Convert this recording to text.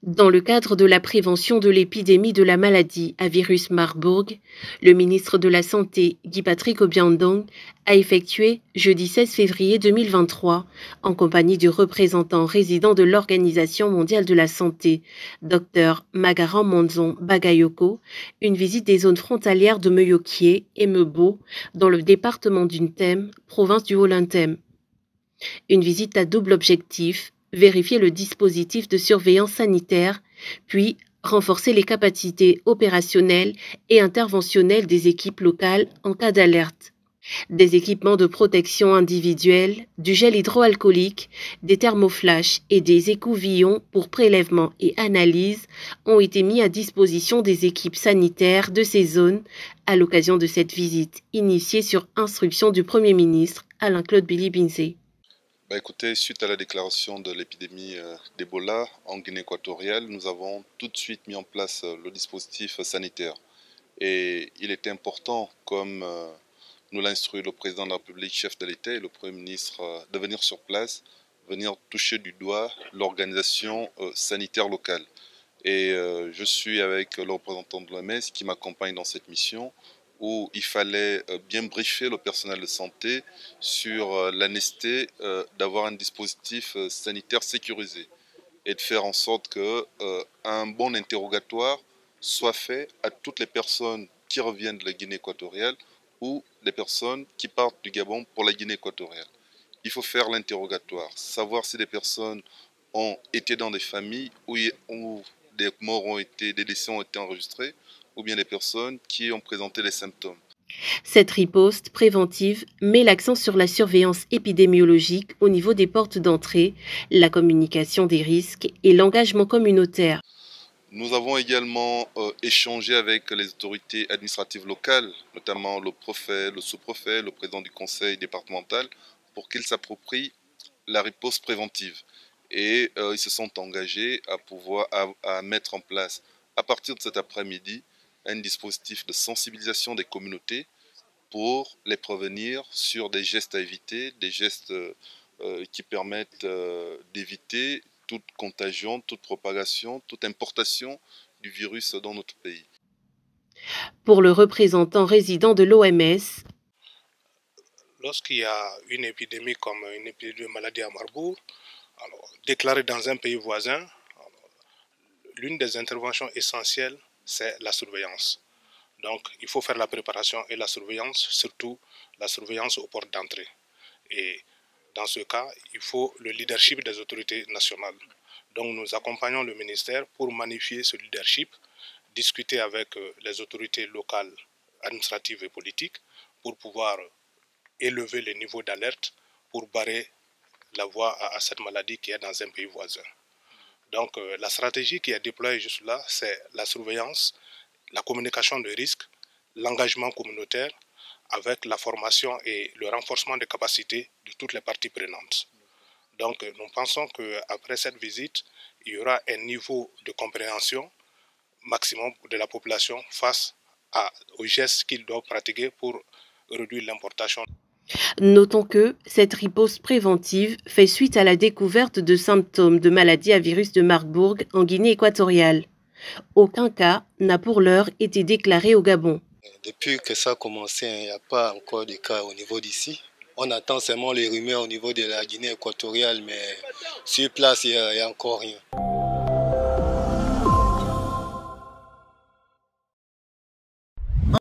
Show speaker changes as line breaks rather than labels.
Dans le cadre de la prévention de l'épidémie de la maladie à virus Marburg, le ministre de la Santé, Guy-Patrick Obiandong, a effectué, jeudi 16 février 2023, en compagnie du représentant résident de l'Organisation mondiale de la santé, Dr Magaran Monzon Bagayoko, une visite des zones frontalières de Meyokie et Mebo, dans le département d'Untem, province du Haut-Luntem. Une visite à double objectif, vérifier le dispositif de surveillance sanitaire, puis renforcer les capacités opérationnelles et interventionnelles des équipes locales en cas d'alerte. Des équipements de protection individuelle, du gel hydroalcoolique, des thermoflash et des écouvillons pour prélèvement et analyse ont été mis à disposition des équipes sanitaires de ces zones à l'occasion de cette visite initiée sur instruction du Premier ministre Alain-Claude Billy-Binzé.
Écoutez, suite à la déclaration de l'épidémie d'Ebola en Guinée équatoriale, nous avons tout de suite mis en place le dispositif sanitaire. Et il était important, comme nous l'a instruit le président de la République, chef de l'État et le Premier ministre, de venir sur place, venir toucher du doigt l'organisation sanitaire locale. Et je suis avec le représentant de l'OMS qui m'accompagne dans cette mission, où il fallait bien briefer le personnel de santé sur la nécessité d'avoir un dispositif sanitaire sécurisé et de faire en sorte qu'un bon interrogatoire soit fait à toutes les personnes qui reviennent de la Guinée équatoriale ou les personnes qui partent du Gabon pour la Guinée équatoriale. Il faut faire l'interrogatoire, savoir si les personnes ont été dans des familles où des morts ont été, des décès ont été enregistrés, ou bien des personnes qui ont présenté les symptômes.
Cette riposte préventive met l'accent sur la surveillance épidémiologique au niveau des portes d'entrée, la communication des risques et l'engagement communautaire.
Nous avons également échangé avec les autorités administratives locales, notamment le préfet, le sous-préfet, le président du conseil départemental, pour qu'ils s'approprient la riposte préventive. Et ils se sont engagés à mettre en place, à partir de cet après-midi, un dispositif de sensibilisation des communautés pour les prévenir sur des gestes à éviter, des gestes qui permettent d'éviter toute contagion, toute propagation, toute importation du virus dans notre pays.
Pour le représentant résident de l'OMS,
lorsqu'il y a une épidémie comme une épidémie de maladie à Marbourg, déclarée dans un pays voisin, l'une des interventions essentielles, c'est la surveillance. Donc, il faut faire la préparation et la surveillance, surtout la surveillance aux portes d'entrée. Et dans ce cas, il faut le leadership des autorités nationales. Donc, nous accompagnons le ministère pour magnifier ce leadership, discuter avec les autorités locales, administratives et politiques pour pouvoir élever les niveaux d'alerte pour barrer la voie à cette maladie qui est dans un pays voisin. Donc, la stratégie qui est déployée juste là, c'est la surveillance, la communication de risques, l'engagement communautaire avec la formation et le renforcement des capacités de toutes les parties prenantes. Donc nous pensons qu'après cette visite, il y aura un niveau de compréhension maximum de la population face aux gestes qu'ils doivent pratiquer pour réduire l'importation.
Notons que cette riposte préventive fait suite à la découverte de symptômes de maladie à virus de Marburg en Guinée équatoriale. Aucun cas n'a pour l'heure été déclaré au Gabon.
Depuis que ça a commencé, il n'y a pas encore de cas au niveau d'ici. On attend seulement les rumeurs au niveau de la Guinée équatoriale, mais sur place, il n'y a encore rien.